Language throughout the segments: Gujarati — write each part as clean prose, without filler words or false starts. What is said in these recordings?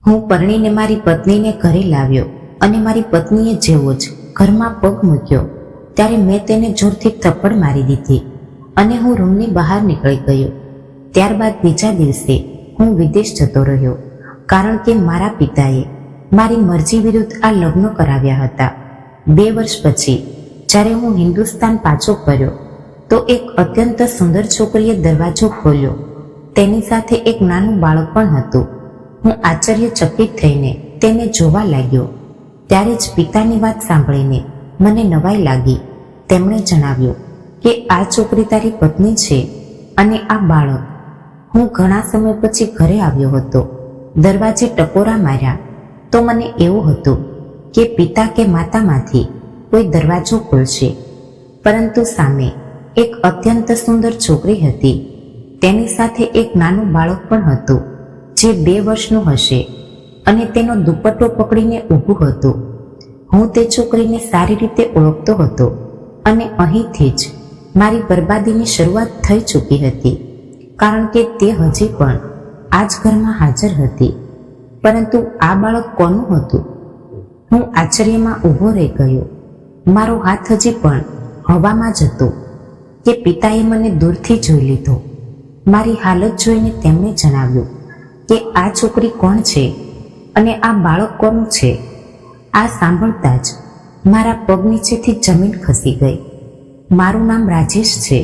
હું પરણીને મારી પત્નીને ઘરે લાવ્યો અને મારી પત્નીએ જેવો જ ઘરમાં પગ મૂક્યો ત્યારે મેં તેને જોરથી થપ્પડ મારી દીધી અને હું રૂમની બહાર નીકળી ગયો. ત્યારબાદ બીજા દિવસે હું વિદેશ જતો રહ્યો, કારણ કે મારા પિતાએ મારી મરજી વિરુદ્ધ આ લગ્ન કરાવ્યા હતા. 2 વર્ષ પછી જ્યારે હું હિન્દુસ્તાન પાછો ફર્યો તો એક અત્યંત સુંદર છોકરીએ દરવાજો ખોલ્યો. તેની સાથે એક નાનું બાળક પણ હતું. હું આશ્ચર્યચકિત થઈને તેને જોવા લાગ્યો. ત્યારે જ પિતાની વાત સાંભળીને મને નવાઈ લાગી. તેમણે જણાવ્યું કે આ છોકરી તારી પત્ની છે અને આ બાળક. હું ઘણા સમય પછી ઘરે આવ્યો હતો. દરવાજે ટકોરા માર્યા તો મને એવું હતું કે પિતા કે માતામાંથી કોઈ દરવાજો ખોલશે, પરંતુ સામે એક અત્યંત સુંદર છોકરી હતી. તેની સાથે એક નાનું બાળક પણ હતું જે 2 વર્ષનું હશે અને તેનો દુપટ્ટો પકડીને ઊભું હતું. હું તે છોકરીને સારી રીતે ઓળખતો હતો અને અહીંથી જ મારી બરબાદીની શરૂઆત થઈ ચૂકી હતી, કારણ કે તે હજી પણ આ જ ઘરમાં હાજર હતી. પરંતુ આ બાળક કોનું હતું? હું આશ્ચર્યમાં ઊભો રહી ગયો. મારો હાથ હજી પણ હવામાં જ હતો કે પિતાએ મને દૂરથી જોઈ લીધો. મારી હાલત જોઈને તેમણે જણાવ્યું કે આ છોકરી કોણ છે અને આ બાળક કોનું છે. આ સાંભળતા જ મારા પગ નીચેથી જમીન ખસી ગઈ. મારું નામ રાજેશ છે.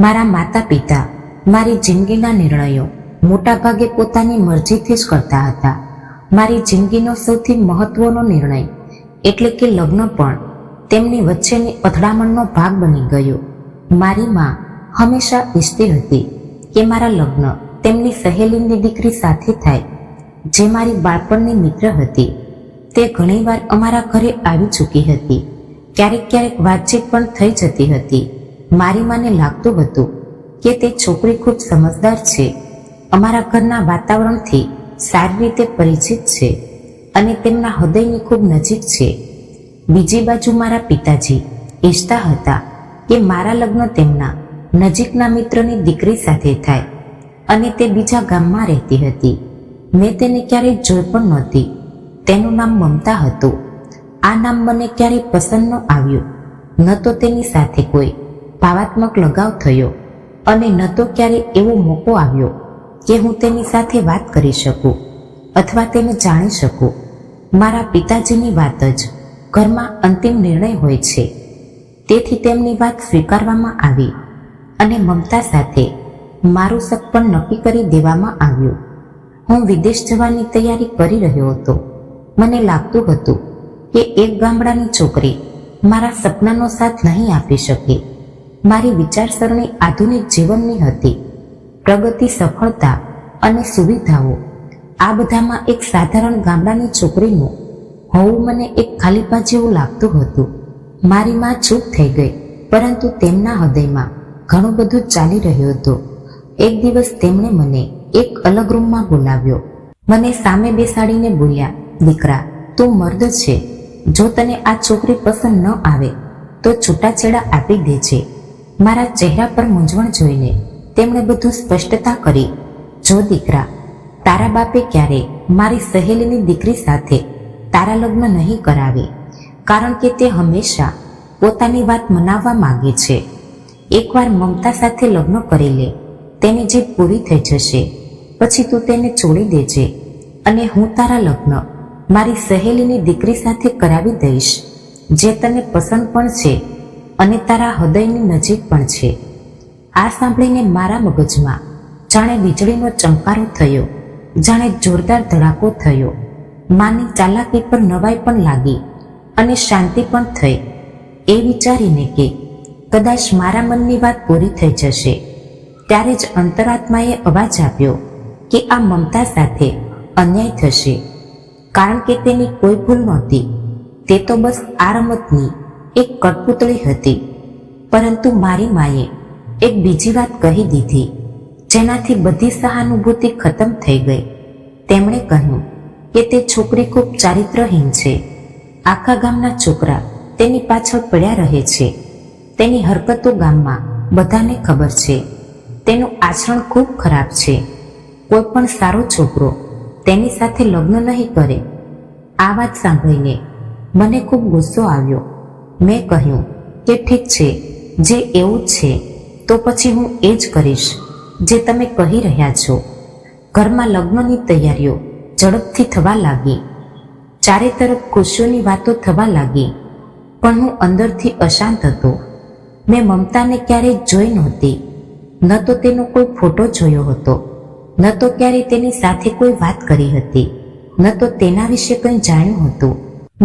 મારા માતા પિતા મારી જિંદગીના નિર્ણયો મોટાભાગે પોતાની મરજીથી જ કરતા હતા. મારી જિંદગીનો સૌથી મહત્વનો નિર્ણય એટલે કે લગ્ન પણ તેમની વચ્ચેની અથડામણનો ભાગ બની ગયો. મારી માં હંમેશા ઈચ્છતી હતી કે મારા લગ્ન તેમની સહેલીની દીકરી સાથે થાય, જે મારી બાળપણની મિત્ર હતી. તે ઘણીવાર અમારા ઘરે આવી ચૂકી હતી. ક્યારેક ક્યારેક વાતચીત પણ થઈ જતી હતી. મારી માને લાગતું હતું કે તે છોકરી ખૂબ સમજદાર છે, અમારા ઘરના વાતાવરણથી સારી રીતે પરિચિત છે અને તેમના હૃદયની ખૂબ નજીક છે. બીજી બાજુ મારા પિતાજી ઈચ્છતા હતા કે મારા લગ્ન તેમના નજીકના મિત્રની દીકરી સાથે થાય અને તે બીજા ગામમાં રહેતી હતી. મેં તેને ક્યારેય જોઈ પણ નહોતી. તેનું નામ મમતા હતું. આ નામ મને ક્યારેય પસંદ ન આવ્યું. ન તો તેની સાથે કોઈ ભાવાત્મક લગાવ થયો અને ન તો ક્યારેય એવો મોકો આવ્યો કે હું તેની સાથે વાત કરી શકું અથવા તેને જાણી શકું. મારા પિતાજીની વાત જ ઘરમાં અંતિમ નિર્ણય હોય છે, તેથી તેમની વાત સ્વીકારવામાં આવી અને મમતા સાથે મારું સગપણ નક્કી કરી દેવામાં આવ્યું. હું વિદેશ જવાની તૈયારી કરી રહ્યો હતો. મને લાગતું હતું કે એક ગામડાની છોકરી મારા સપનાનો સાથ નહીં આપી શકે. મારી વિચારસરણી આધુનિક જીવનની હતી. પ્રગતિ, સફળતા અને સુવિધાઓ, આ બધામાં એક સાધારણ ગામડાની છોકરીનું હોવું મને એક ખાલીપા જેવું લાગતું હતું. મારી માં ચૂપ થઈ ગઈ, પરંતુ તેમના હૃદયમાં ઘણું બધું ચાલી રહ્યું હતું. એક દિવસ તેમણે મને એક અલગ રૂમમાં બોલાવ્યો. મને સામે બેસાડીને બોલ્યા, દીકરા, તું મર્દ છે. જો તને આ છોકરી પસંદ ન આવે તો છૂટાછેડા આપી દેજે. મારા ચહેરા પર મૂંઝવણ જોઈને તેમણે બધું સ્પષ્ટતા કરી. જો દીકરા, તારા બાપે ક્યારેય મારી સહેલીની દીકરી સાથે તારા લગ્ન નહીં કરાવે, કારણ કે તે હંમેશા પોતાની વાત મનાવવા માંગે છે. એકવાર મમતા સાથે લગ્ન કરી લે, તેની જીદ પૂરી થઈ જશે. પછી તું તેને છોડી દેજે અને હું તારા લગ્ન મારી સહેલીની દીકરી સાથે કરાવી દઈશ, જે તને પસંદ પણ છે અને તારા હૃદયની નજીક પણ છે. આ સાંભળીને મારા મગજમાં જાણે વીજળીનો ચમકારો થયો, જાણે જોરદાર ધડાકો થયો. માની ચાલાકી પર નવાઈ પણ લાગી અને શાંતિ પણ થઈ, એ વિચારીને કે કદાચ મારા મનની વાત પૂરી થઈ જશે. ત્યારે જ અંતરાત્માએ અવાજ આપ્યો કે આ મમતા સાથે અન્યાય થશે, કારણ કે તેની કોઈ ભૂલ નહોતી. તે તો બસ આ રમતની એક કઠપૂતળી હતી. પરંતુ મારી માએ એક બીજી વાત કહી દીધી, જેનાથી બધી સહાનુભૂતિ ખતમ થઈ ગઈ. તેમણે કહ્યું કે તે છોકરી ખૂબ ચારિત્રહીન છે. આખા ગામના છોકરા તેની પાછળ પડ્યા રહે છે. તેની હરકતો ગામમાં બધાને ખબર છે. તેનું આચરણ ખૂબ ખરાબ છે. કોઈ પણ સારો છોકરો તેની સાથે લગ્ન નહીં કરે. આ વાત સાંભળીને મને ખૂબ ગુસ્સો આવ્યો. મેં કહ્યું કે ઠીક છે, જે એવું જ છે તો પછી હું એ જ કરીશ જે તમે કહી રહ્યા છો. ઘરમાં લગ્નની તૈયારીઓ ઝડપથી થવા લાગી. ચારે તરફ ખુશીઓની વાતો થવા લાગી, પણ હું અંદરથી અશાંત હતો. મેં મમતાને ક્યારેય જોઈ નહોતી. ન તો તેનો કોઈ ફોટો જોયો હતો, ન તો ક્યારેય તેની સાથે કોઈ વાત કરી હતી, ન તો તેના વિશે કંઈ જાણ્યું હતું.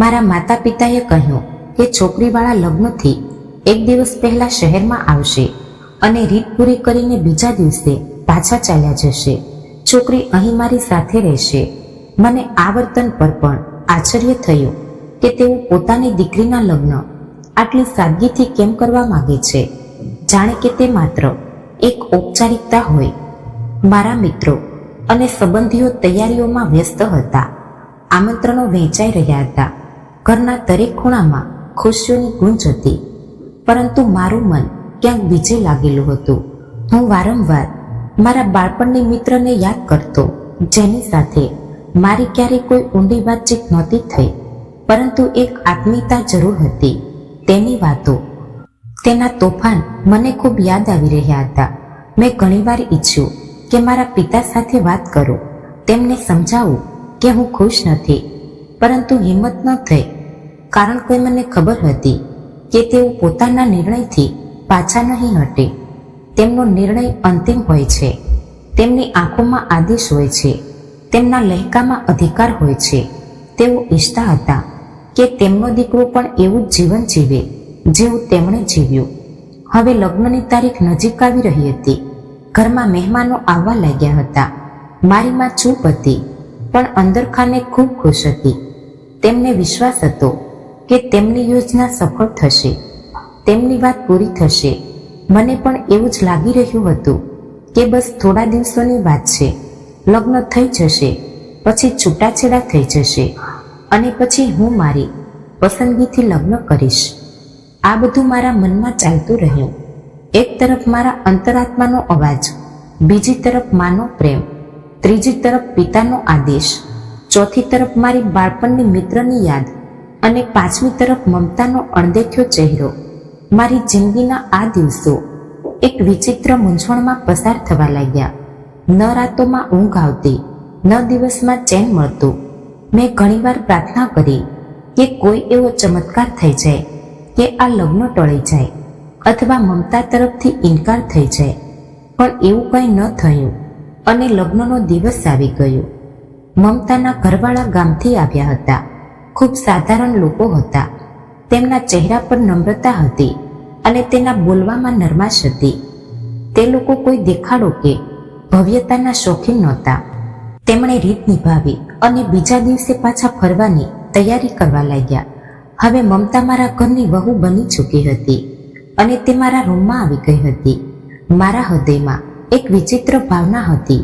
મારા માતા પિતાએ કહ્યું કે છોકરીવાળા લગ્નથી એક દિવસ પહેલા શહેરમાં આવશે અને રીત પૂરી કરીને બીજા દિવસે પાછા ચાલ્યા જશે. છોકરી અહીં મારી સાથે રહેશે. મને આ વર્તન પર પણ આશ્ચર્ય થયું કે તેઓ પોતાની દીકરીના લગ્ન આટલી સાદગીથી કેમ કરવા માંગે છે, જાણે કે તે માત્ર એક ઔપચારિકતા હોય. મારા મિત્રો અને સંબંધીઓ તૈયારીઓમાં વ્યસ્ત હતા. આમંત્રણો વહેંચાઈ રહ્યા હતા. ઘરના દરેક ખૂણામાં ખુશીઓની ગુંજ હતી, પરંતુ મારું મન ક્યાંક બીજે લાગેલું હતું. હું વારંવાર મારા બાળપણની મિત્રને યાદ કરતો, જેની સાથે મારી ક્યારેય કોઈ ઊંડી વાતચીત નહોતી થઈ, પરંતુ એક આત્મીયતા જરૂર હતી. તેની વાતો, તેના તોફાન મને ખૂબ યાદ આવી રહ્યા હતા. મેં ઘણીવાર ઈચ્છ્યું કે મારા પિતા સાથે વાત કરું, તેમને સમજાવું કે હું ખુશ નથી, પરંતુ હિંમત ન થઈ, કારણ કે મને ખબર હતી કે તેઓ પોતાના નિર્ણયથી પાછા નહીં હટે. તેમનો નિર્ણય અંતિમ હોય છે. તેમની આંખોમાં આદેશ હોય છે, તેમના લહેકામાં અધિકાર હોય છે. તેઓ ઈચ્છતા હતા કે તેમનો દીકરો પણ એવું જ જીવન જીવે જેવું તેમણે જીવ્યું. હવે લગ્નની તારીખ નજીક આવી રહી હતી. ઘરમાં મહેમાનો આવવા લાગ્યા હતા. મારી માં ચૂપ હતી, પણ અંદરખાને ખૂબ ખુશ હતી. તેમને વિશ્વાસ હતો કે તેમની યોજના સફળ થશે, તેમની વાત પૂરી થશે. મને પણ એવું જ લાગી રહ્યું હતું કે બસ થોડા દિવસોની વાત છે, લગ્ન થઈ જશે, પછી છૂટાછેડા થઈ જશે અને પછી હું મારી પસંદગીથી લગ્ન કરીશ. આ બધું મારા મનમાં ચાલતું રહ્યું. એક તરફ મારા અંતરાત્માનો અવાજ, બીજી તરફ માનો પ્રેમ, ત્રીજી તરફ પિતાનો આદેશ, ચોથી તરફ મારી બાળપણની મિત્રની યાદ અને પાંચમી તરફ મમતાનો અણદેખ્યો ચહેરો. મારી જિંદગીના આ દિવસો એક વિચિત્ર મૂંઝવણમાં પસાર થવા લાગ્યા. ન રાતોમાં ઊંઘ આવતી, ન દિવસમાં ચેન મળતું. મેં ઘણીવાર પ્રાર્થના કરી કે કોઈ એવો ચમત્કાર થઈ જાય કે આ લગ્ન ટળી જાય અથવા મમતા તરફથી ઇનકાર થઈ જાય, પણ એવું કંઈ ન થયું અને લગ્નનો દિવસ આવી ગયો. મમતાના ઘરવાળા ગામથી આવ્યા હતા. ખૂબ સાધારણ લોકો હતા. તેમના ચહેરા પર નમ્રતા હતી અને તેના બોલવામાં નરમાશ હતી. તે લોકો કોઈ દેખાડો કે ભવ્યતાના શોખીન નહોતા. તેમણે રીત નિભાવી અને બીજા દિવસે પાછા ફરવાની તૈયારી કરવા લાગ્યા. હવે મમતા મારા ઘરની વહુ બની ચૂકી હતી અને તે મારા રૂમમાં આવી ગઈ હતી. મારા હૃદયમાં એક વિચિત્ર ભાવના હતી.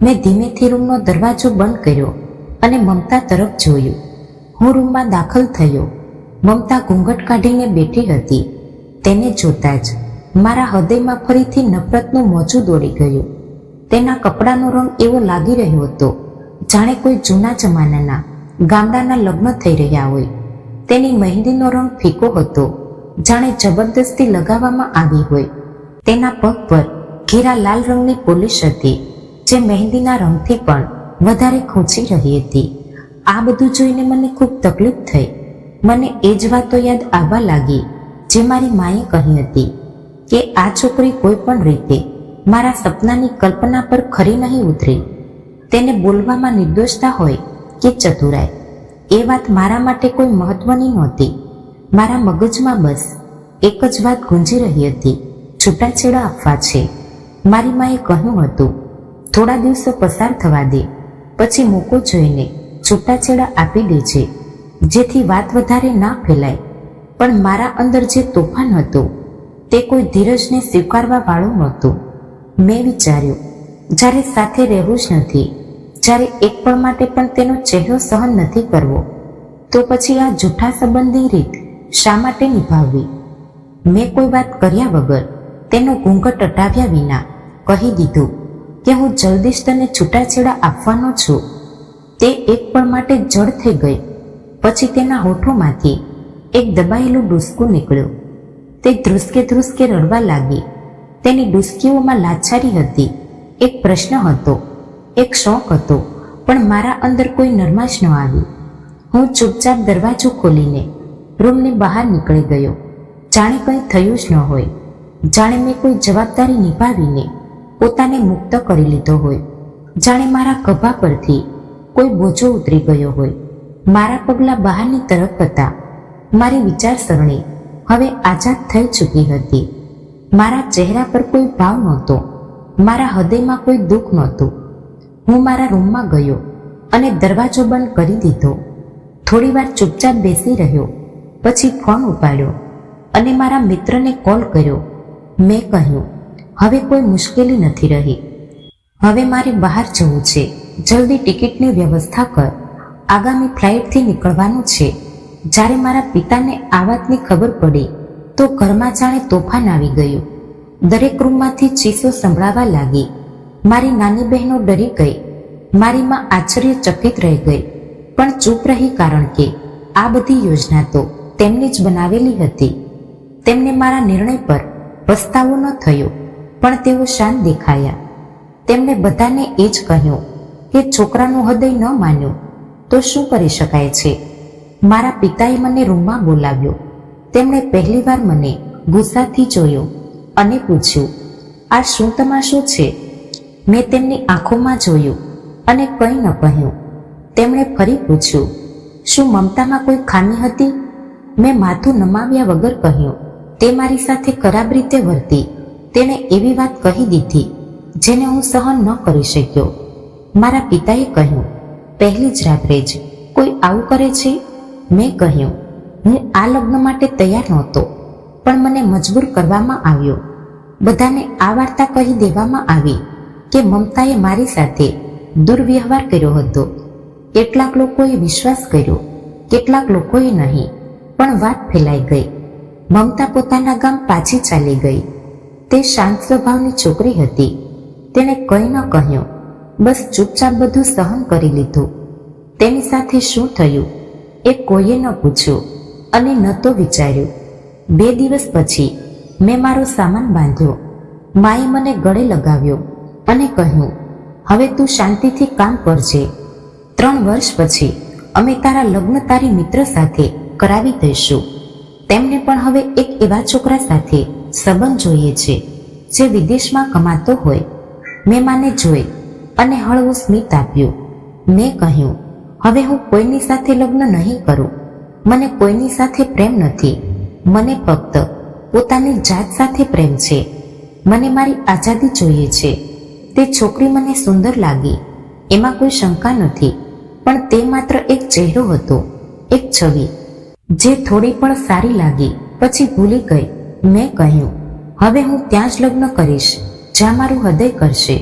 મેં ધીમેથી રૂમનો દરવાજો બંધ કર્યો અને મમતા તરફ જોયું. હું રૂમમાં દાખલ થયો. મમતા ઘૂંઘટ કાઢીને બેઠી હતી. તેને જોતા જ મારા હૃદયમાં ફરીથી નફરતનું મોજું દોડી ગયું. તેના કપડાનો રંગ એવો લાગી રહ્યો હતો જાણે કોઈ જૂના જમાનાના ગામડાના લગ્ન થઈ રહ્યા હોય. તેની મહેંદીનો રંગ ફીકો હતો, જાણે જબરદસ્તી લગાવવામાં આવી હોય. તેના પગ પર ઘેરા લાલ રંગની પોલીસ હતી, જે મહેંદીના રંગથી પણ વધારે ખૂંચી રહી હતી. આ બધું જોઈને મને ખૂબ તકલીફ થઈ. મને એ જ વાતો યાદ આવવા લાગી જે મારી માએ કહી હતી કે આ છોકરી કોઈ પણ રીતે મારા સપનાની કલ્પના પર ખરી નહીં ઉતરી. તેને બોલવામાં નિર્દોષતા હોય કે ચતુરાઈ, એ વાત મારા માટે કોઈ મહત્વની નહોતી. મારા મગજમાં બસ એક જ વાત ગુંજી રહી હતી, છૂટાછેડા આપવા છે. મારી માએ કહ્યું હતું, થોડા દિવસો પસાર થવા દે, પછી મોકો જોઈને છૂટાછેડા આપી દેજે, જેથી વાત વધારે ના ફેલાય. પણ મારા અંદર જે તોફાન હતું તે કોઈ ધીરજને સ્વીકારવા વાળું નહોતું. મેં વિચાર્યું, જ્યારે સાથે રહેવું જ નથી, જ્યારે એક પળ માટે પણ તેનો ચહેરો સહન નથી કરવો, તો પછી આ જૂઠા સંબંધની રીત શા માટે નિભાવવી? મેં કોઈ વાત કર્યા વગર, તેનો ઘૂંઘટ હટાવ્યા વિના કહી દીધું કે હું જલ્દી જ તને છૂટાછેડા આપવાનો છું. એક પળ માટે જડ થઈ ગઈ. પછી તેના હોઠોમાંથી એક દબાયેલું ડૂસકું નીકળ્યું. તે ધ્રુસકે ધ્રુસકે રડવા લાગી. તેની ડૂસકીઓમાં લાચારી હતી, એક પ્રશ્ન હતો, એક શોક હતો, પણ મારા અંદર કોઈ નરમાશ ન આવી. હું ચૂપચાપ દરવાજો ખોલીને રૂમની બહાર નીકળી ગયો. જાણે કંઈ થયું જ ન હોય, જાણે મેં કોઈ જવાબદારી નિભાવીને પોતાને મુક્ત કરી લીધો હોય, જાણે મારા ખભા પરથી કોઈ બોજો ઉતરી ગયો હોય. મારા પગલાં બહારની તરફ હતા. મારી વિચારસરણી હવે આઝાદ થઈ ચૂકી હતી. મારા ચહેરા પર કોઈ ભાવ નહોતો, મારા હૃદયમાં કોઈ દુઃખ નહોતું. હું મારા રૂમમાં ગયો અને દરવાજો બંધ કરી દીધો. થોડી વાર ચૂપચાપ બેસી રહ્યો, પછી ફોન ઉપાડ્યો અને મારા મિત્રને કોલ કર્યો. મેં કહ્યું, હવે કોઈ મુશ્કેલી નથી રહી. હવે મારે બહાર જવું છે. જલ્દી ટિકિટની વ્યવસ્થા કર. આગામી ફ્લાઇટથી નીકળવાનું છે. જ્યારે મારા પિતાને આ વાતની ખબર પડી તો ઘરમાં જાણે તોફાન આવી ગયું. દરેક રૂમમાંથી ચીસો સંભળાવા લાગી. મારી નાની બહેનો ડરી ગઈ. મારી માં આશ્ચર્યચકિત રહી ગઈ, પણ ચૂપ રહી, કારણ કે આ બધી યોજના તો તેમની જ બનાવેલી હતી. તેમને મારા નિર્ણય પર પસ્તાવો ન થયો, પણ તેઓ શાંત દેખાયા. તેમણે બધાને એ જ કહ્યું કે છોકરાનું હૃદય ન માન્યું તો શું કરી શકાય છે. મારા પિતાએ મને રૂમમાં બોલાવ્યો. તેમણે પહેલીવાર મને ગુસ્સાથી જોયો અને પૂછ્યું, આ શું તમાશો છે? મેં તેમની આંખોમાં જોયું અને કંઈ ન કહ્યું. તેમણે ફરી પૂછ્યું, શું મમતામાં કોઈ ખામી હતી? મેં માથું નમાવ્યા વગર કહ્યું, તે મારી સાથે ખરાબ રીતે વર્તી. તેણે એવી વાત કહી દીધી જેને હું સહન ન કરી શક્યો. મારા પિતાએ કહ્યું, પહેલી જ રાત્રે જ કોઈ આવું કરે છે? મેં કહ્યું, હું આ લગ્ન માટે તૈયાર નહોતો, પણ મને મજબૂર કરવામાં આવ્યો. બધાને આ વાર્તા કહી દેવામાં આવી કે મમતાએ મારી સાથે દુર્વ્યવહાર કર્યો હતો. કેટલાક લોકોએ વિશ્વાસ કર્યો, કેટલાક લોકોએ નહીં, પણ વાત ફેલાઈ ગઈ. મમતા પોતાના ગામ પાછી ચાલી ગઈ. તે શાંત સ્વભાવની છોકરી હતી. તેણે કંઈ ન કહ્યું, બસ ચૂપચાપ બધું સહન કરી લીધું. તેની સાથે શું થયું એ કોઈએ ન પૂછ્યું અને ન તો વિચાર્યું. 2 દિવસ પછી મેં મારો સામાન બાંધ્યો. માએ મને ગળે લગાવ્યો અને કહ્યું, હવે તું શાંતિથી કામ કરજે. 3 વર્ષ પછી અમે તારા લગ્ન તારી મિત્ર સાથે કરાવી દઈશું. તેમને પણ હવે એક એવા છોકરા સાથે સંબંધ જોઈએ છે જે વિદેશમાં કમાતો હોય. મેં માને જોઈ અને હળવું સ્મિત આપ્યું. મેં કહ્યું, હવે હું કોઈની સાથે લગ્ન નહીં કરું. મને કોઈની સાથે પ્રેમ નથી. મને ફક્ત પોતાની જાત સાથે પ્રેમ છે. મને મારી આઝાદી જોઈએ છે. તે છોકરી મને સુંદર લાગી, એમાં કોઈ શંકા નથી, પણ તે માત્ર એક ચહેરો હતો, એક છબી જે થોડી પણ સારી લાગી પછી ભૂલી ગઈ. મેં કહ્યું, હવે હું ત્યાં જ લગ્ન કરીશ જ્યાં મારું હૃદય કરશે.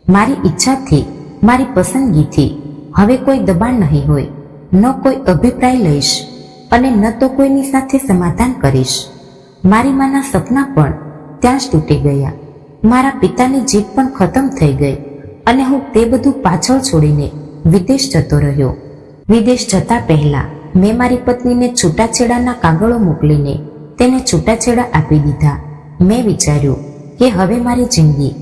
મારી ઈચ્છાથી, મારી પસંદગીથી. હવે કોઈ દબાણ નહીં હોય, ન કોઈ અભિપ્રાય લઈશ અને ન તો કોઈની સાથે સમાધાન કરીશ. મારી માના સપના પણ ત્યાં જ તૂટી ગયા. મારા પિતાની જીત પણ ખતમ થઈ ગઈ અને હું તે બધું પાછળ છોડીને વિદેશ જતો રહ્યો. વિદેશ જતા પહેલા મેં મારી પત્નીને છૂટાછેડાના કાગળો મોકલીને તેને છૂટાછેડા આપી દીધા. મેં વિચાર્યું કે હવે મારી જિંદગી,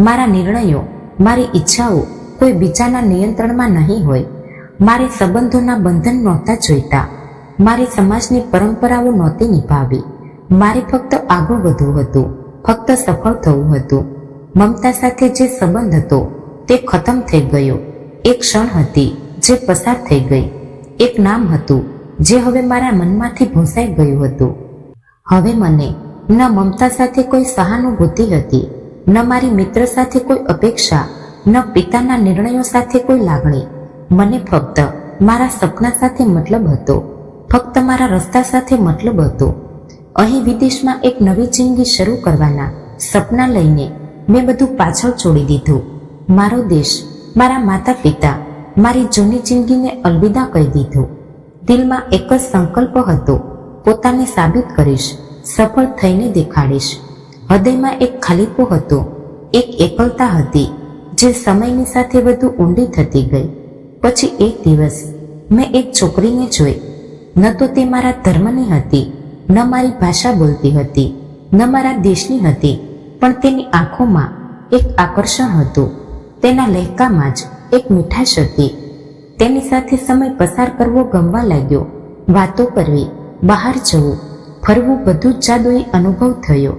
મારા નિર્ણયો, મારી ઈચ્છાઓ કોઈ બીજાના નિયંત્રણમાં નહીં હોય. મારે સંબંધોના બંધન નહોતા જોઈતા. મારે સમાજની પરંપરાઓ નહોતી નિભાવવી. મારે ફક્ત આગળ વધવું હતું, ફક્ત સફળ થવું હતું. મમતા સાથે જે સંબંધ હતો તે ખતમ થઈ ગયો. એક ક્ષણ હતી જે પસાર થઈ ગઈ. એક નામ હતું જે હવે મારા મનમાંથી ભૂંસાઈ ગયું હતું. હવે મને ન મમતા સાથે કોઈ સહાનુભૂતિ હતી, ન મારી મિત્ર સાથે કોઈ અપેક્ષા, ન પિતાના નિર્ણયો સાથે કોઈ લાગણી. મને ફક્ત મારા સપના સાથે મતલબ હતો, ફક્ત મારા રસ્તા સાથે મતલબ હતો. અહીં વિદેશમાં એક નવી જિંદગી શરૂ કરવાના સપના લઈને મેં બધું પાછળ છોડી દીધું. મારો દેશ, મારા માતા પિતા, મારી જૂની જિંદગીને અલવિદા કહી દીધું. દિલમાં એક જ સંકલ્પ હતો, પોતાને સાબિત કરીશ, સફળ થઈને દેખાડીશ. હૃદયમાં એક ખાલીપો હતો, એક એકલતા હતી જે સમયની સાથે વધુ ઊંડી થતી ગઈ. પછી એક દિવસ મેં એક છોકરીને જોઈ. ન તો તે મારા ધર્મની હતી, ન મારી ભાષા બોલતી હતી, ન મારા દેશની હતી, પણ તેની આંખોમાં એક આકર્ષણ હતું. તેના લહેકામાં જ એક મીઠાશ હતી. તેની સાથે સમય પસાર કરવો ગમવા લાગ્યો. વાતો કરવી, બહાર જવું, ફરવું, બધું જ જાદુઈ અનુભવ થયો.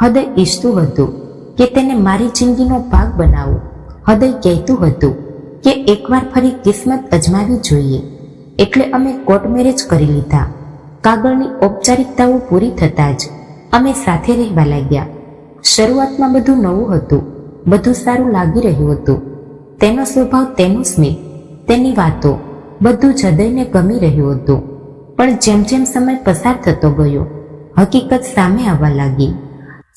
હૃદય ઈચ્છતું હતું કે તેને મારી જિંદગીનો ભાગ બનાવું. હૃદય કહેતું હતું કે એકવાર ફરી કિસ્મત અજમાવી જોઈએ. એટલે અમે કોર્ટ મેરેજ કરી લીધા. કાગળની ઔપચારિકતાઓ પૂરી થતાં જ અમે સાથે રહેવા લાગ્યા. શરૂઆતમાં બધું નવું હતું, બધું સારું લાગી રહ્યું હતું. તેનો સ્વભાવ, તેનું સ્મિત, તેની વાતો, બધું જ હૃદયને ગમી રહ્યું હતું. પણ જેમ જેમ સમય પસાર થતો ગયો, હકીકત સામે આવવા લાગી.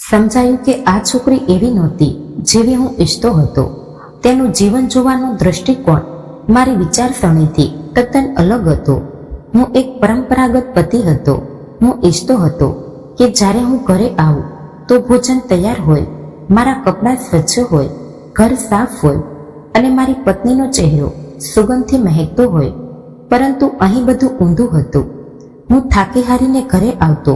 સમજાયું કે આ છોકરી એવી નહોતી જેવી હું ઈચ્છતો હતો. તેનું જીવન જોવાનો દૃષ્ટિકોણ મારી વિચારસરણીથી તદ્દન અલગ હતો. હું એક પરંપરાગત પતિ હતો. હું ઈચ્છતો હતો કે જ્યારે હું ઘરે આવું તો ભોજન તૈયાર હોય, મારા કપડાં સ્વચ્છ હોય, ઘર સાફ હોય અને મારી પત્નીનો ચહેરો સુગંધથી મહેકતો હોય. પરંતુ અહીં બધું ઊંધું હતું. હું થાકી હારીને ઘરે આવતો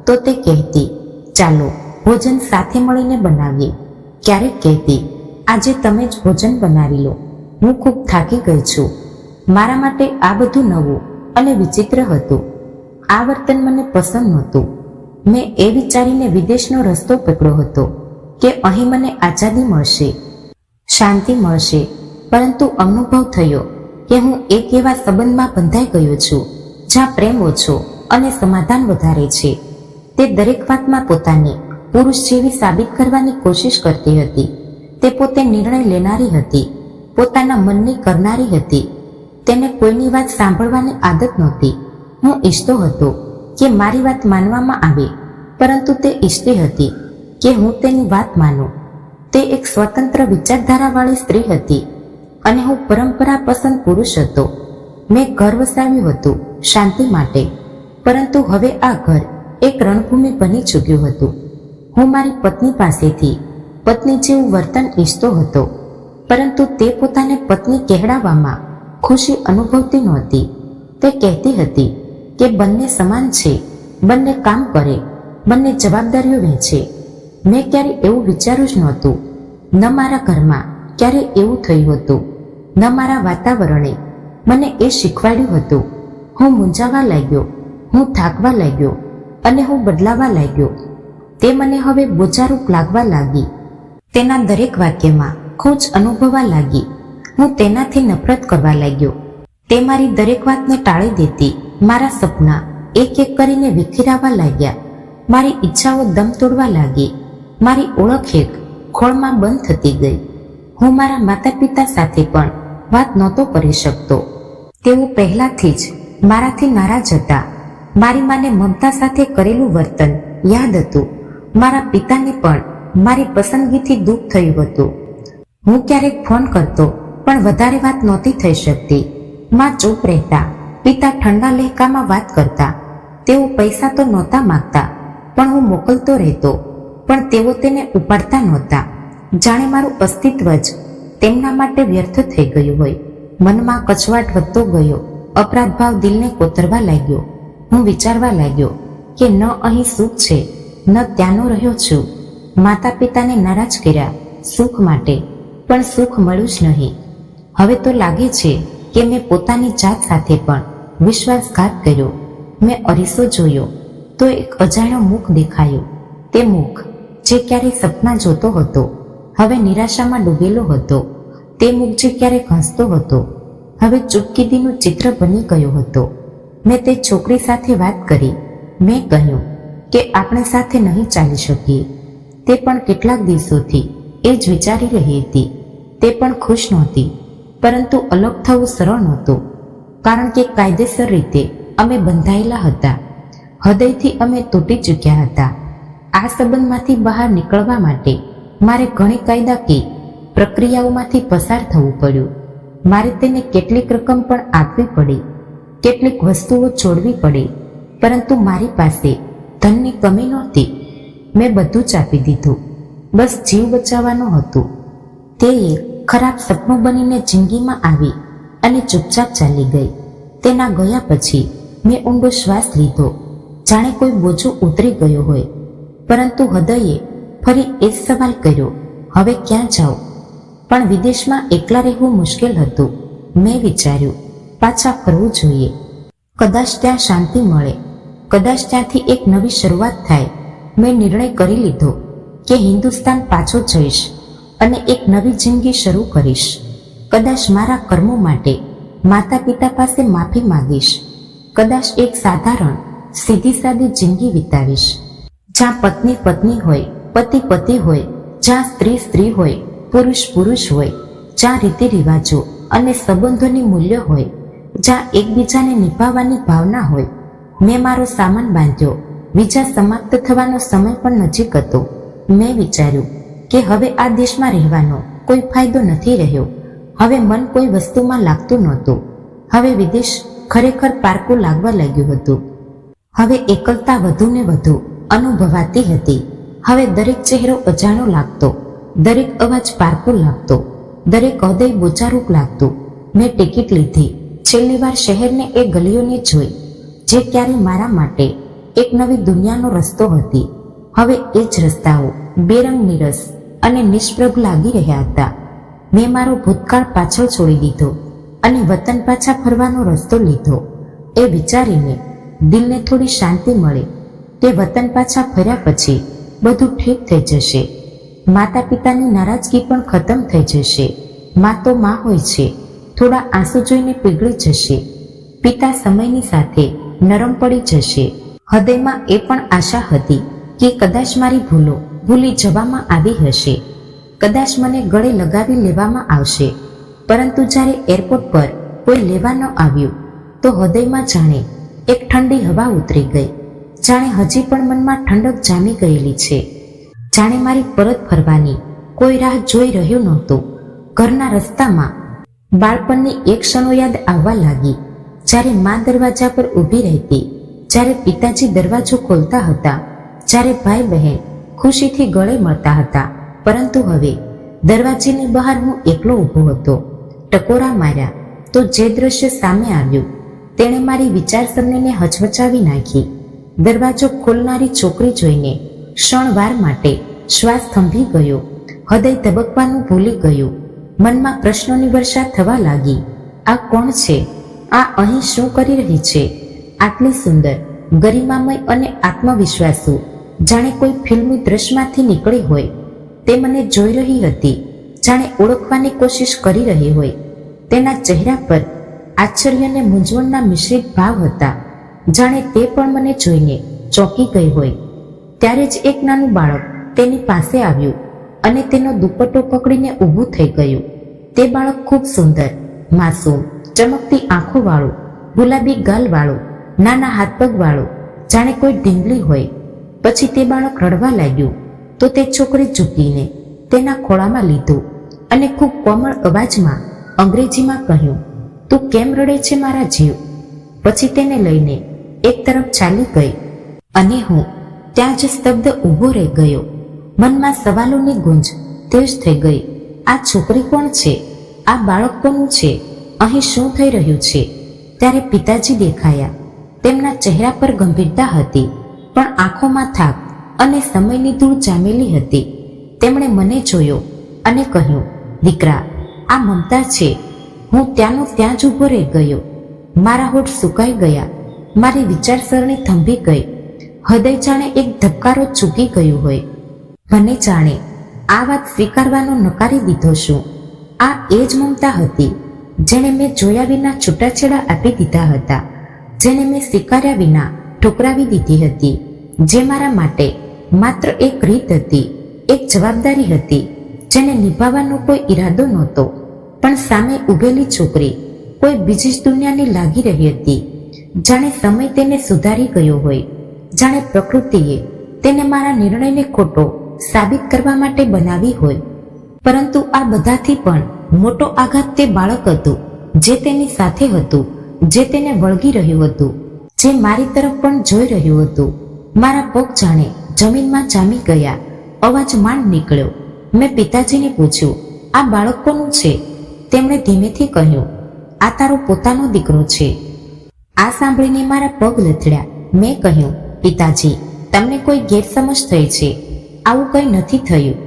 તો તે કહેતી, ચાલો ભોજન સાથે મળીને બનાવીએ. ક્યારેક કહેતી, આજે તમે જ ભોજન બનાવી લો, હું ખૂબ થાકી ગઈ છું. મારા માટે આ બધું નવું અને વિચિત્ર હતું. આ વર્તન મને પસંદ નહોતું. મેં એ વિચારીને વિદેશનો રસ્તો પકડ્યો હતો કે અહીં મને આઝાદી મળશે, શાંતિ મળશે. પરંતુ અનુભવ થયો કે હું એક એવા સંબંધમાં બંધાઈ ગયો છું જ્યાં પ્રેમ ઓછો અને સમાધાન વધારે છે. તે દરેક વાતમાં પોતાને પુરુષ જેવી સાબિત કરવાની કોશિશ કરતી હતી. તે પોતે નિર્ણય લેનારી હતી, પોતાના મનની કરનારી હતી. તેને કોઈની વાત સાંભળવાની આદત નહોતી. હું ઈચ્છતો હતો કે મારી વાત માનવામાં આવે, પરંતુ તે ઈચ્છતી હતી કે હું તેની વાત માનું. તે એક સ્વતંત્ર વિચારધારાવાળી સ્ત્રી હતી અને હું પરંપરા પસંદ પુરુષ હતો. મેં ઘર વસાવ્યું હતું શાંતિ માટે, પરંતુ હવે આ ઘર એક રણભૂમિ બની ચૂક્યું હતું. હું મારી પત્ની પાસેથી પત્ની જેવું વર્તન ઈચ્છતો હતો, પરંતુ તે પોતાને પત્ની કહેવાવામાં ખુશી અનુભવતી નહોતી. તે કહેતી હતી કે બંને સમાન છે, બંને કામ કરે, બંને જવાબદારીઓ વહેંચે. મેં ક્યારે એવું વિચાર્યું જ નહોતું. ન મારા ઘરમાં ક્યારે એવું થયું હતું, ન મારા વાતાવરણે મને એ શીખવાડ્યું હતું. હું મૂંઝાવા લાગ્યો, હું થાકવા લાગ્યો અને હું બદલાવા લાગ્યો. તે મને હવે બોજારૂપ લાગવા લાગી. તેના દરેક વાક્યમાં ખોજ અનુભવવા લાગી. હું તેનાથી નફરત કરવા લાગ્યો. તે મારી દરેક વાતને ટાળી દેતી. મારા સપના એક એક કરીને વિખેરાવા લાગ્યા. મારી ઈચ્છાઓ દમ તોડવા લાગી. મારી ઓળખ એક ખોળમાં બંધ થતી ગઈ. હું મારા માતા પિતા સાથે પણ વાત નહોતો કરી શકતો. તેઓ પહેલાથી જ મારાથી નારાજ હતા. મારી માને મમતા સાથે કરેલું વર્તન યાદ હતું. મારા પિતાને પણ મારી પસંદગીથી દુઃખ થયું હતું. હું ક્યારેક ફોન કરતો પણ વધારે વાત નહોતી થઈ શકતી. માં ચૂપ રહેતા, પિતા ઠંડા લહેકામાં વાત કરતા. તેઓ પૈસા તો નહોતા માંગતા, પણ હું મોકલતો રહેતો, પણ તેઓ તેને ઉપાડતા નહોતા. જાણે મારું અસ્તિત્વ જ તેમના માટે વ્યર્થ થઈ ગયું હોય. મનમાં કચવાટ વધતો ગયો. અપરાધ ભાવ દિલને કોતરવા લાગ્યો. હું વિચારવા લાગ્યો કે ન અહીં સુખ છે, ન ત્યાંનો રહ્યો છું. માતા પિતાને નારાજ કર્યા સુખ માટે, પણ સુખ મળ્યું જ નહીં. હવે તો લાગે છે કે મેં પોતાની જાત સાથે પણ વિશ્વાસઘાત કર્યો. મેં અરીસો જોયો તો એક અજાણ્યો મુખ દેખાયો. તે મુખ જે ક્યારેય સપના જોતો હતો, હવે નિરાશામાં ડૂબેલો હતો. તે મુખ જે ક્યારેક હસતો હતો, હવે ચૂપકીદીનું ચિત્ર બની ગયો હતો. મેં તે છોકરી સાથે વાત કરી. મેં કહ્યું કે આપણે સાથે નહીં ચાલી શકીએ. તે પણ કેટલાક દિવસોથી એ જ વિચારી રહી હતી. તે પણ ખુશ નહોતી, પરંતુ અલગ થવું સરળ નહોતું, કારણ કે કાયદેસર રીતે અમે બંધાયેલા હતા. હૃદયથી અમે તૂટી ચૂક્યા હતા. આ સંબંધમાંથી બહાર નીકળવા માટે મારે ઘણી કાયદાકીય પ્રક્રિયાઓમાંથી પસાર થવું પડ્યું. મારે તેને કેટલીક રકમ પણ આપવી પડી, કેટલીક વસ્તુઓ છોડવી પડી, પરંતુ મારી પાસે ધનની કમી નહોતી. મેં બધું જ આપી દીધું, બસ જીવ બચાવવાનો હતું. તે એક ખરાબ સપનું બનીને જિંદગીમાં આવી. અને ચૂપચાપ ચાલી ગઈ. તેના ગયા પછી મેં ઊંડો શ્વાસ લીધો, જાણે કોઈ બોજો ઉતરી ગયો હોય. પરંતુ હૃદયે ફરી એ જ સવાલ કર્યો, હવે ક્યાં જાઉં? પણ વિદેશમાં એકલા રહેવું મુશ્કેલ હતું. મેં વિચાર્યું, પાછા ફરવું જોઈએ. કદાચ ત્યાં શાંતિ મળે, કદાચ ત્યાંથી એક નવી શરૂઆત થાય. મેં નિર્ણય કરી લીધો કે હિન્દુસ્તાન પાછો જઈશ અને એક નવી જિંદગી શરૂ કરીશ. કદાચ મારા કર્મો માટે માતા પિતા પાસે માફી માંગીશ. કદાચ એક સાધારણ સીધી સાદી જિંદગી વિતાવીશ, જ્યાં પત્ની પત્ની હોય, પતિ પતિ હોય, જ્યાં સ્ત્રી સ્ત્રી હોય, પુરુષ પુરુષ હોય, જ્યાં રીતિ રિવાજો અને સંબંધોની મૂલ્ય હોય, જ્યાં એકબીજાને નિભાવવાની ભાવના હોય. મેં મારો સામાન બાંધ્યો. વિઝા સમાપ્ત થવાનો સમય પણ નજીક હતો. મેં વિચાર્યું કે હવે આ દેશમાં રહેવાનો કોઈ ફાયદો નથી રહ્યો. હવે મન કોઈ વસ્તુમાં લાગતું નહોતું. હવે વિદેશ ખરેખર પારકું લાગવા લાગ્યું હતું. હવે એકલતા વધુ ને વધુ અનુભવાતી હતી. હવે દરેક ચહેરો અજાણો લાગતો, દરેક અવાજ પારકો લાગતો, દરેક હૃદય બોચારૂપ લાગતું. મેં ટિકિટ લીધી. છેલ્લી વાર શહેરને એ ગલીઓને જોઈ જે ક્યારે મારા માટે એક નવી દુનિયાનો રસ્તો હતી. હવે એ જ રસ્તાઓ બેરંગ નીરસ અને નિષ્પ્રભ લાગી રહ્યા હતા. મેં મારો ભૂતકાળ પાછળ છોડી દીધો અને વતન પાછા ફરવાનો રસ્તો લીધો. એ વિચારીને દિલને થોડી શાંતિ મળે કે વતન પાછા ફર્યા પછી બધું ઠીક થઈ જશે. માતા પિતાની નારાજગી પણ ખતમ થઈ જશે. મા તો મા હોય છે, થોડા આંસુ જોઈને પીગળી જશે. પિતા સમયની સાથે નરમ પડી જશે. હૃદયમાં એ પણ આશા હતી કે કદાચ મારી ભૂલો ભૂલી જવામાં આવી હશે, કદાચ મને ગળે લગાવી લેવામાં આવશે. પરંતુ જ્યારે એરપોર્ટ પર કોઈ લેવા ન આવ્યું તો હૃદયમાં જાણે એક ઠંડી હવા ઉતરી ગઈ. જાણે હજી પણ મનમાં ઠંડક જામી ગયેલી છે. જાણે મારી પરત ફરવાની કોઈ રાહ જોઈ રહ્યું નહોતું. ઘરના રસ્તામાં બાળપણની એક ક્ષણો યાદ આવવા લાગી, જ્યારે મા દરવાજા પર ઊભી રહેતી, જ્યારે પિતાજી દરવાજો ખોલતા હતા, જ્યારે ભાઈ બહેન ખુશીથી ગળે મળતા હતા. પરંતુ હવે દરવાજાની બહાર હું એકલો ઊભો હતો. ટકોરા માર્યા તો જે દ્રશ્ય સામે આવ્યું તેણે મારી વિચારસરણીને હચમચાવી નાખી. દરવાજો ખોલનારી છોકરી જોઈને ક્ષણવાર માટે શ્વાસ થંભી ગયો. હૃદય ધબકવાનું ભૂલી ગયું. મનમાં પ્રશ્નોની વર્ષા થવા લાગી. આ કોણ છે? આ અહીં શું કરી રહી છે? આટલી સુંદર, ગરિમામય અને આત્મવિશ્વાસુ, જાણે કોઈ ફિલ્મી દ્રશ્યમાંથી નીકળી હોય. તે મને જોઈ રહી હતી, જાણે ઓળખવાની કોશિશ કરી રહી હોય. તેના ચહેરા પર આશ્ચર્ય અને મૂંઝવણના મિશ્રિત ભાવ હતા, જાણે તે પણ મને જોઈને ચોંકી ગઈ હોય. ત્યારે જ એક નાનું બાળક તેની પાસે આવ્યું અને તેનો દુપટ્ટો પકડીને ઊભું થઈ ગયું. તે બાળક ખૂબ સુંદર, માસૂમ, ચમકતી આંખોવાળું, ગુલાબી ગાલવાળું, નાના હાથ પગવાળું, જાણે કોઈ ઢીંગલી હોય. પછી તે બાળક રડવા લાગ્યું તો તે છોકરી ઝૂકીને તેના ખોળામાં લીધું અને ખૂબ કોમળ અવાજમાં અંગ્રેજીમાં કહ્યું, તું કેમ રડે છે મારા જીવ? પછી તેને લઈને એક તરફ ચાલી ગઈ અને હું ત્યાં જ સ્તબ્ધ ઊભો રહી ગયો. મનમાં સવાલોની ગુંજ તેજ થઈ ગઈ. આ છોકરી કોણ છે? આ બાળક કોનું છે? અહીં શું થઈ રહ્યું છે? ત્યારે પિતાજી દેખાયા. તેમના ચહેરા પર ગંભીરતા હતી, પણ આંખોમાં થાક અને સમયની ધૂળ જામેલી હતી. તેમણે મને જોયો અને કહ્યું, દીકરા, આ મમતા છે. હું ત્યાંનો ત્યાં જ ઊભો રહી ગયો. મારા હોઠ સુકાઈ ગયા. મારી વિચારસરણી થંભી ગઈ. હૃદય જાણે એક ધબકારો ચૂકી ગયું હોય. મને જાણે આ વાત સ્વીકારવાનો નકારી દીધો છું. આ એ જ મમતા હતી જેણે મેં જોયા વિના છૂટાછેડા આપી દીધા હતા, જેને મેં સ્વીકાર્યા વિના ઠુકરાવી દીધી હતી, જે મારા માટે માત્ર એક રીત હતી, એક જવાબદારી હતી, જેને નિભાવવાનો કોઈ ઈરાદો નહોતો. પણ સામે ઊભેલી છોકરી કોઈ બીજી જ દુનિયાની લાગી રહી હતી. જાણે સમય તેને સુધારી ગયો હોય, જાણે પ્રકૃતિએ તેને મારા નિર્ણયને ખોટો સાબિત કરવા માટે બનાવી હોય. પરંતુ આ બધાથી પણ મોટો આઘાત તે બાળક હતું જે તેની સાથે હતું, જે તેને વળગી રહ્યું હતું, જે મારી તરફ પણ જોઈ રહ્યું હતું. મારા પગ જાણે જમીનમાં જામી ગયા. અવાજ માંડ નીકળ્યો. મેં પિતાજીને પૂછ્યું, આ બાળક કોનું છે? તેમણે ધીમેથી કહ્યું, આ તારો પોતાનો દીકરો છે. આ સાંભળીને મારા પગ લથડ્યા. મેં કહ્યું, પિતાજી, તમને કોઈ ગેરસમજ થઈ છે. આવું કંઈ નથી થયું.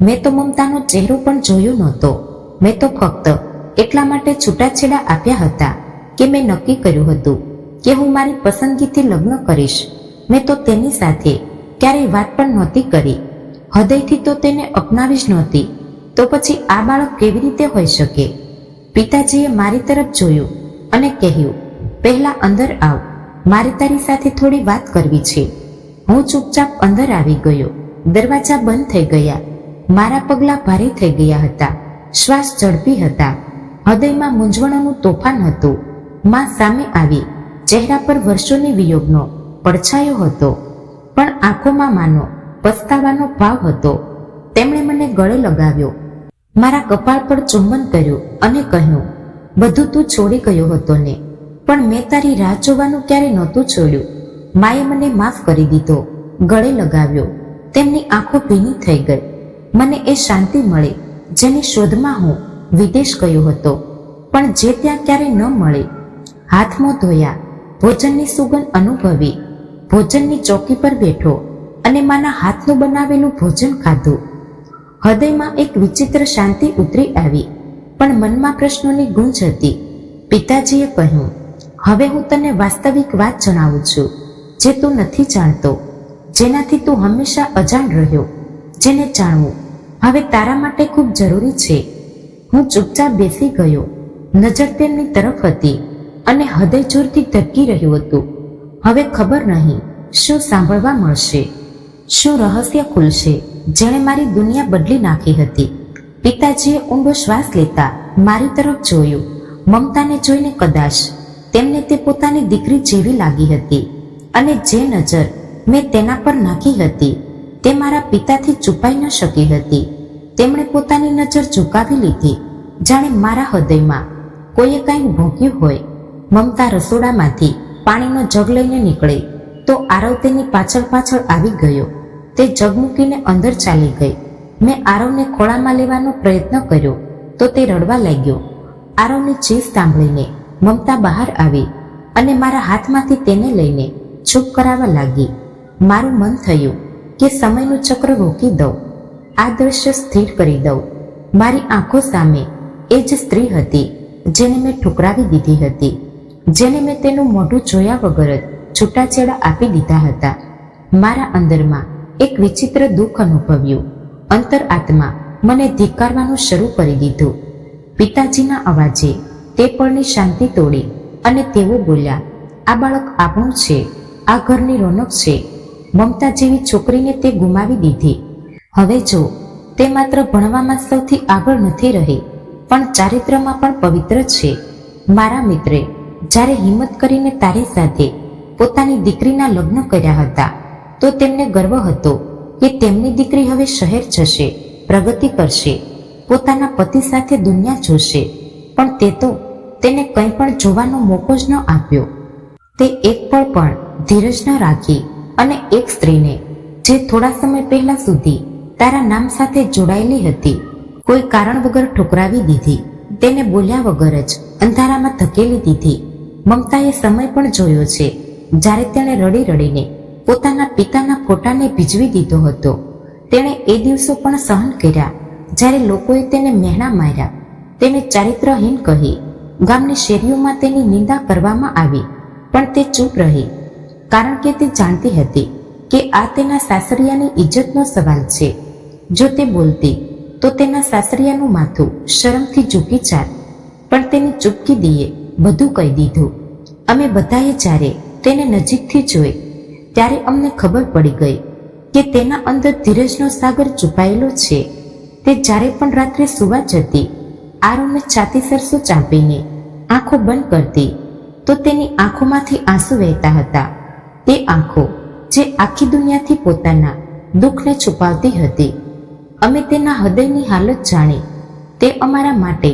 મેં તો મમતાનો ચહેરો પણ જોયો નહોતો. મેં તો ફક્ત એટલા માટે છૂટાછેડા આપ્યા હતા કે મેં નક્કી કર્યું હતું કે હું મારી પસંદગીથી લગ્ન કરીશ. મેં તો તેની સાથે ક્યારેય વાત પણ નહોતી કરી. હૃદયથી તો તેને અપનાવી જ નહોતી. તો પછી આ બાળક કેવી રીતે હોઈ શકે? પિતાજીએ મારી તરફ જોયું અને કહ્યું, પહેલા અંદર આવ, મારે તારી સાથે થોડી વાત કરવી છે. હું ચૂપચાપ અંદર આવી ગયો. દરવાજા બંધ થઈ ગયા. મારા પગલાં ભારે થઈ ગયા હતા. શ્વાસ ઝડપી હતા. હૃદયમાં મૂંઝવણોનું તોફાન હતું. માં સામે આવી. ચહેરા પર વર્ષોની વિયોગનો પડછાયો હતો, પણ આંખોમાં માનો પસ્તાવાનો ભાવ હતો. તેમણે મને ગળે લગાવ્યો, મારા કપાળ પર ચુંબન કર્યું અને કહ્યું, બધું તું છોડી ગયો હતો ને, પણ મેં તારી રાહ જોવાનું ક્યારે નહોતું છોડ્યું. માએ મને માફ કરી દીધો. ગળે લગાવ્યો. તેમની આંખો ભીની થઈ ગઈ. મને એ શાંતિ મળી જેની શોધમાં હું વિદેશ ગયો હતો, પણ જે ત્યાં ક્યારે ન મળી. હાથમાં ધોયા, ભોજનની સુગંધ અનુભવી, ભોજનની ચોકી પર બેઠો અને માના હાથનું બનાવેલું ભોજન ખાધું. હૃદયમાં એક વિચિત્ર શાંતિ ઉતરી આવી, પણ મનમાં પ્રશ્નોની ગૂંજ હતી. પિતાજીએ કહ્યું, હવે હું તને વાસ્તવિક વાત જણાવું છું, જે તું નથી જાણતો, જેનાથી તું હંમેશા અજાણ રહ્યો, જેને જાણવું હવે તારા માટે ખૂબ જરૂરી છે. હું ચૂપચાપ બેસી ગયો. નજર તેમની તરફ હતી અને હૃદય જોરથી ધબકી રહ્યું હતું. હવે ખબર નહીં શું સાંભળવા મળશે, શું રહસ્ય ખુલશે જેણે મારી દુનિયા બદલી નાખી હતી. પિતાજીએ ઊંડો શ્વાસ લેતા મારી તરફ જોયું. મમતાને જોઈને કદાચ તેમને તે પોતાની દીકરી જેવી લાગી હતી, અને જે નજર મેં તેના પર નાખી હતી તે મારા પિતાથી છુપાઈ ન શકી હતી. તેમણે પોતાની નજર ઝુકાવી લીધી, જાણે મારા હૃદયમાં કોઈએ કંઈક ભોંક્યું હોય. મમતા રસોડામાંથી પાણીનો જગ લઈને નીકળી તો આરવ તેની પાછળ પાછળ આવી ગયો. તે જગ મૂકીને અંદર ચાલી ગઈ. મેં આરવને ખોળામાં લેવાનો પ્રયત્ન કર્યો તો તે રડવા લાગ્યો. આરવની ચીસ સાંભળીને મમતા બહાર આવી અને મારા હાથમાંથી તેને લઈને ચૂપ કરાવવા લાગી. મારું મન થયું કે સમયનું ચક્ર રોકી દઉં, આ દ્રશ્ય સ્થિર કરી દઉં. મારી આંખો સામે એ જ સ્ત્રી હતી જેને મેં ઠુકરાવી દીધી હતી, જેને મેં તેનું મોઢું જોયા વગર જ છૂટાછેડા આપી દીધા હતા. મારા અંદરમાં એક વિચિત્ર દુઃખ અનુભવ્યું. અંતર આત્મા મને ધિક્કારવાનું શરૂ કરી દીધું. પિતાજીના અવાજે તે પળની શાંતિ તોડી અને તેઓ બોલ્યા, આ બાળક આપણું છે, આ ઘરની રોનક છે. મમતા જેવી છોકરીને તે ગુમાવી દીધી. હવે જો તે માત્ર ભણવામાં સૌથી આગળ નથી રહી, પણ ચારિત્ર્યમાં પણ પવિત્ર છે. મારા મિત્રે જ્યારે હિંમત કરીને તારી સાથે પોતાની દીકરીના લગ્ન કર્યા હતા તો તેમને ગર્વ હતો કે તેમની દીકરી હવે શહેર જશે, પ્રગતિ કરશે, પોતાના પતિ સાથે દુનિયા જોશે. પણ તે તો તેને કંઈ પણ જોવાનો મોકો જ ન આપ્યો. તે એક પળ પણ ધીરજ ન રાખી અને એક સ્ત્રીને જે થોડા સમય પહેલા સુધી તારા નામ સાથે જોડાયેલી હતી કોઈ કારણ વગર ઠુકરાવી દીધી. તેને બોલ્યા વગર જ અંધારામાં ધકેલી દીધી. મમતાએ સમય પણ જોયો છે જ્યારે તેણે રડી રડીને પોતાના પિતાના ફોટાને ભીજવી દીધો હતો. તેણે એ દિવસો પણ સહન કર્યા જ્યારે લોકોએ તેને મહેણા માર્યા, તેને ચારિત્રહીન કહી, ગામની શેરીઓમાં તેની નિંદા કરવામાં આવી, પણ તે ચૂપ રહી, કારણ કે તે જાણતી હતી કે આ તેના સાસરિયાની ઇજ્જતનો સવાલ છે. જો તે બોલતી તો તેના સાસરિયાનું માથું શરમથી ઝૂકી જાત, પણ તેની ચૂપકીદીએ બધું કહી દીધું. અમે બધાએ જ્યારે તેને નજીકથી જોઈ ત્યારે અમને ખબર પડી ગઈ કે તેના અંદર ધીરજનો સાગર છુપાયેલો છે. તે જ્યારે પણ રાત્રે સૂવા જતી, આરુને છાતી સરસો ચાંપીને આંખો બંધ કરતી તો તેની આંખોમાંથી આંસુ વહેતા હતા. તે આંખો જે આખી દુનિયાથી પોતાના દુઃખને છુપાવતી હતી. અમે તેના હૃદયની હાલત જાણી. તે અમારા માટે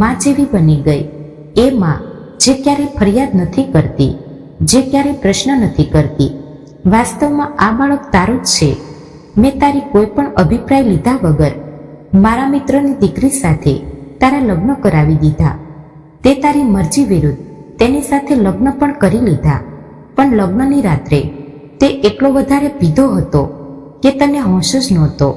માં જેવી બની ગઈ. એ માં જે ક્યારેય ફરિયાદ નથી કરતી, જે ક્યારેય પ્રશ્ન નથી કરતી. વાસ્તવમાં આ બાળક તારું જ છે. મેં તારી કોઈ પણ અભિપ્રાય લીધા વગર મારા મિત્રની દીકરી સાથે તારા લગ્ન કરાવી દીધા. તે તારી મરજી વિરુદ્ધ તેની સાથે લગ્ન પણ કરી લીધા, પણ લગ્નની રાત્રે તે એટલો વધારે પીધો હતો કે તને હોશ જ નહોતો.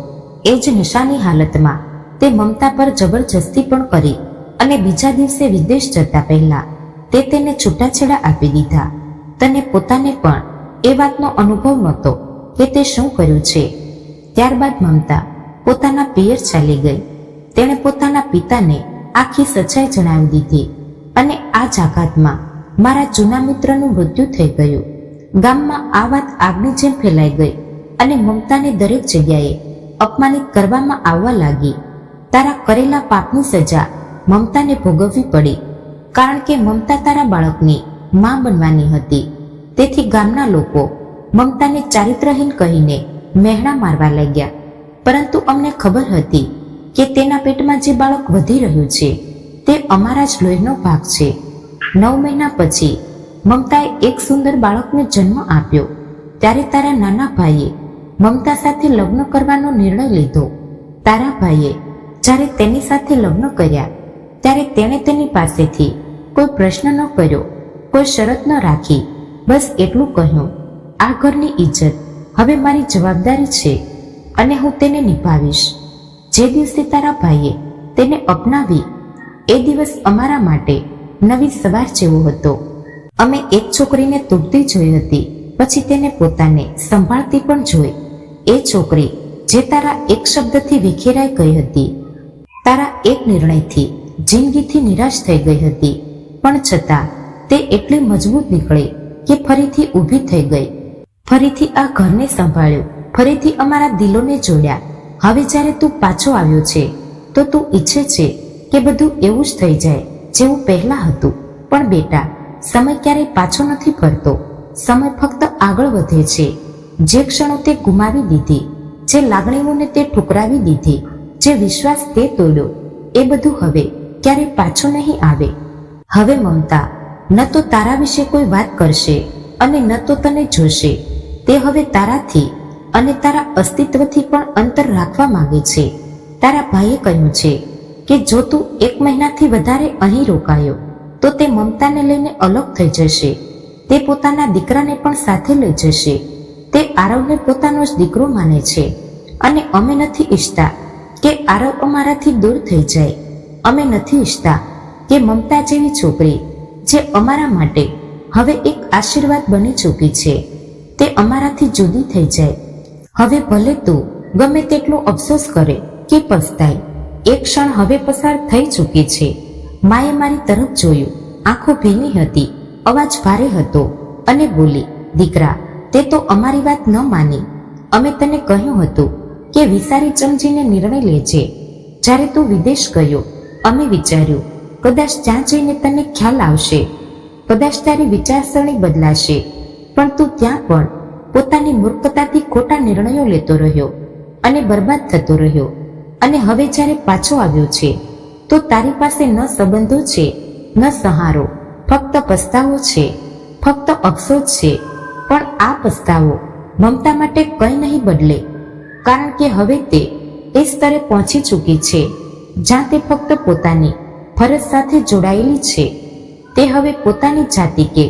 એ જ નશાની હાલતમાં તે મમતા પર જબરજસ્તી પણ કરી અને બીજા દિવસે વિદેશ જતા પહેલા તે તેને છૂટાછેડા આપી દીધા. તને પોતાને પણ એ વાતનો અનુભવ નહોતો કે તે શું કર્યું છે. ત્યારબાદ મમતા પોતાના પિયર ચાલી ગઈ. તેણે પોતાના પિતાને આખી સચ્ચાઈ જણાવી દીધી અને આ જ આઘાતમાં મારા જૂના મિત્રનું મૃત્યુ થઈ ગયું. ગામમાં આ વાત આગની જેમ ફેલાઈ ગઈ અને મમતાને દરેક જગ્યાએ અપમાનિત કરવામાં આવવા લાગી. તારા કરેલા પાપની સજા મમતાને ભોગવવી પડી, કારણ કે મમતા તારા બાળકની માં બનવાની હતી. તેથી ગામના લોકો મમતાને ચારિત્રહીન કહીને મહેણા મારવા લાગ્યા. પરંતુ અમને ખબર હતી કે તેના પેટમાં જે બાળક વધી રહ્યું છે તે અમારા જ લોહીનો ભાગ છે. 9 મહિના પછી મમતાએ એક સુંદર બાળકને જન્મ આપ્યો. ત્યારે તારા નાના ભાઈએ મમતા સાથે લગ્ન કરવાનો નિર્ણય લીધો. તારા ભાઈએ જ્યારે તેની સાથે લગ્ન કર્યા ત્યારે તેણે તેની પાસેથી કોઈ પ્રશ્ન ન કર્યો, કોઈ શરત ન રાખી. બસ એટલું કહ્યું, આ ઘરની ઇજ્જત હવે મારી જવાબદારી છે અને હું તેને નિભાવીશ. જે દિવસે તારા ભાઈએ તેને અપનાવી એ દિવસ અમારા માટે નવી સવાર જેવો હતો. અમે એક છોકરીને તૂટતી જોઈ હતી, પછી તેને પોતાને સંભાળતી પણ જોઈ. એ છોકરી જે તારા એક શબ્દથી વિખેરાઈ ગઈ હતી, તારા એક નિર્ણયથી જિંદગીથી નિરાશ થઈ ગઈ હતી, પણ છતાં તે એટલી મજબૂત નીકળી કે ફરીથી ઊભી થઈ ગઈ. ફરીથી આ ઘરને સંભાળ્યું, ફરીથી અમારા દિલોને જોડ્યા. હવે જ્યારે તું પાછો આવ્યો છે તો તું ઈચ્છે છે કે બધું એવું જ થઈ જાય જેવું પહેલા હતું. પણ બેટા, સમય ક્યારેય પાછો નથી ફરતો. સમય ફક્ત આગળ વધે છે. જે ક્ષણો તે ગુમાવી દીધી, જે લાગણીઓને તે ઠુકરાવી દીધી, જે વિશ્વાસ તે તોડ્યો, એ બધું હવે ક્યારેય પાછું નહીં આવે. હવે મમતા ન તો તારા વિશે કોઈ વાત કરશે અને ન તો તને જોશે. તે હવે તારાથી અને તારા અસ્તિત્વથી પણ અંતર રાખવા માંગે છે. તારા ભાઈએ કહ્યું છે કે જો તું 1 મહિનાથી વધારે અહીં રોકાયો તો તે મમતાને લઈને અલગ થઈ જશે. તે પોતાના દીકરાને પણ સાથે લઈ જશે. તે આરવને પોતાનો જ દીકરો માને છે અને અમે નથી ઈચ્છતા કે આરવ અમારાથી દૂર થઈ જાય. અમે નથી ઈચ્છતા કે મમતા જેવી છોકરી જે અમારા માટે હવે એક આશીર્વાદ બની ચૂકી છે તે અમારાથી જુદી થઈ જાય. હવે ભલે તું ગમે તેટલો અફસોસ કરે કે પસ્તાય, એક ક્ષણ હવે પસાર થઈ ચૂકી છે. માએ મારી તરફ જોયું. આંખો ભીની હતી, અવાજ ભારે હતો અને બોલી, દીકરા, તે તો અમારી વાત ન માની. અમે તને કહ્યું હતું કે વિચારી સમજીને નિર્ણય લેજે. જ્યારે તું વિદેશ ગયો અમે વિચાર્યું કદાચ ત્યાં જઈને તને ખ્યાલ આવશે, કદાચ તારી વિચારસરણી બદલાશે. પણ તું ત્યાં પણ પોતાની મૂર્ખતાથી ખોટા નિર્ણયો લેતો રહ્યો અને બરબાદ થતો રહ્યો. અને હવે જ્યારે પાછો આવ્યો છે તો તારી પાસે ન સંબંધો છે, ન સહારો, ફક્ત પસ્તાવો છે, ફક્ત અફસોસ છે. પણ આ પસ્તાવો મમતા માટે કંઈ નહીં બદલે, કારણ કે હવે તે એ સ્તરે પહોંચી ચૂકી છે જ્યાં તે ફક્ત પોતાની ફરજ સાથે જોડાયેલી છે. તે હવે પોતાની જાતિ કે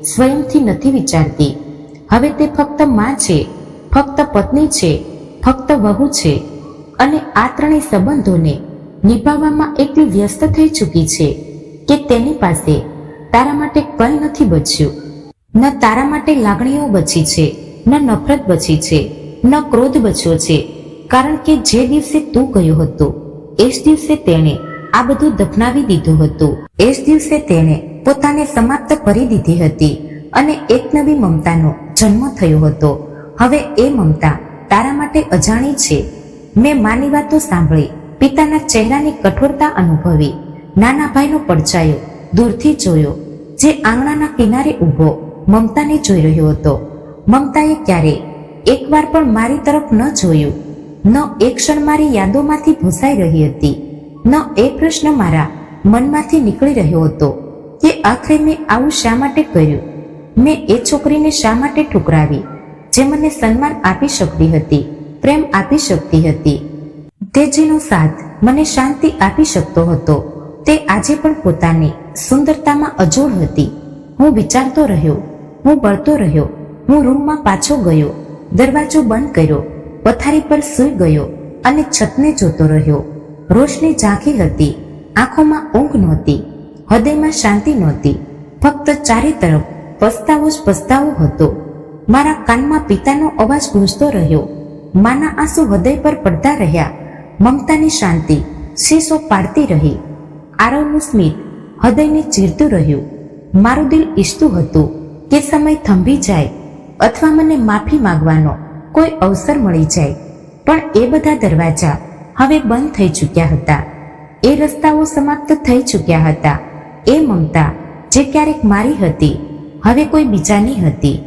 સ્વયંથી નથી વિચારતી. હવે તે ફક્ત માં છે, ફક્ત પત્ની છે, ફક્ત વહુ છે અને આ ત્રણેય સંબંધોને નિભાવવામાં એટલી વ્યસ્ત થઈ ચૂકી છે કે તેની પાસે તારા માટે કંઈ નથી બચ્યું. ન તારા માટે લાગણીઓ બચી છે, ન નફરત બચી છે, ન ક્રોધ બચ્યો છે. કારણ કે જે દિવસે તું ગયો હતો એ જ દિવસે તેણે આ બધું દફનાવી દીધું હતું. એ જ દિવસે તેણે પોતાને સમાપ્ત કરી દીધી હતી અને એક નવી મમતાનો જન્મ થયો હતો. હવે એ મમતા તારા માટે અજાણી છે. મેં માની વાતો સાંભળી, પિતાના ચહેરાની કઠોરતા અનુભવી, નાના ભાઈનો પડછાયો દૂરથી જોયો જે આંગણાના કિનારે ઊભો મમતાને જોઈ રહ્યો હતો. મમતાએ ક્યારેય એકવાર પણ મારી તરફ ન જોયું, ન એક ક્ષણ મારી યાદોમાંથી ભૂસાઈ રહી હતી, ન એ પ્રશ્ન મારા મનમાંથી નીકળી રહ્યો હતો કે આખરે મેં આવું શા માટે કર્યું. મેં એ છોકરીને શા માટે ઠુકરાવી જે મને સન્માન આપી શકતી હતી, પ્રેમ આપી શકતી હતી, તે જેનો સાથ મને શાંતિ આપી શકતો હતો. તે આજે પણ પોતાને સુંદરતામાં અજોડ હતી. હું વિચારતો રહ્યો, હું બળતો રહ્યો. હું રૂમમાં પાછો ગયો, દરવાજો બંધ કર્યો, પથારી પર સૂઈ ગયો અને છતને જોતો રહ્યો. રોશની ઝાંખી હતી, આંખોમાં ઊંઘ નહોતી, હૃદયમાં શાંતિ નહોતી. ફક્ત ચારે તરફ પસ્તાવો જ પસ્તાવો હતો. મારા કાનમાં પિતાનો અવાજ ગૂંજતો રહ્યો. માના આંસુ હૃદય પર પડતા રહ્યા. મમતાની શાંતિ શીશો પાડતી રહી. આરવનું સ્મિત હૃદયને ચીરતું રહ્યું. મારું દિલ ઈચ્છતું હતું કે સમય થંભી જાય અથવા મને માફી માંગવાનો કોઈ અવસર મળી જાય, પણ એ બધા દરવાજા હવે બંધ થઈ ચૂક્યા હતા. એ રસ્તાઓ સમાપ્ત થઈ ચૂક્યા હતા. એ મમતા જે ક્યારેક મારી હતી હવે કોઈ બીજાની હતી.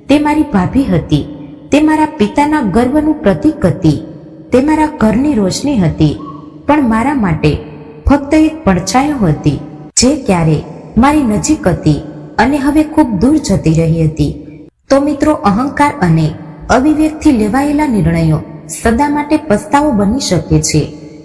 તે મારી ભાભી હતી, તે મારા પિતાના ગર્વનું પ્રતીક હતી, તે મારા ઘરની રોશની હતી, પણ મારા માટે ફક્ત એક પડછાયો હતી જે ક્યારે મારી નજીક હતી અને હવે ખૂબ દૂર જતી રહી હતી. તો મિત્રો, અહંકાર અને અવિવેકથી લેવાયેલા નિર્ણયો સદા માટે પસ્તાવો બની શકે છે.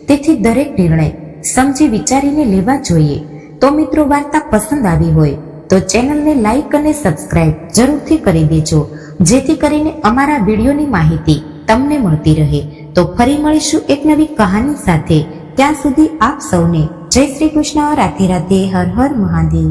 તેથી દરેક નિર્ણય સમજી વિચારીને લેવા જોઈએ. તો મિત્રો, વાર્તા પસંદ આવી હોય તો ચેનલને લાઈક અને સબસ્ક્રાઇબ જરૂરથી કરી દેજો, જેથી કરીને અમારા વિડીયોની માહિતી તમને મળતી રહે. તો ફરી મળીશું એક નવી કહાની સાથે. ત્યાં સુધી આપ સૌને જય શ્રી કૃષ્ણ. રાધે રાધે. હર હર મહાદેવ.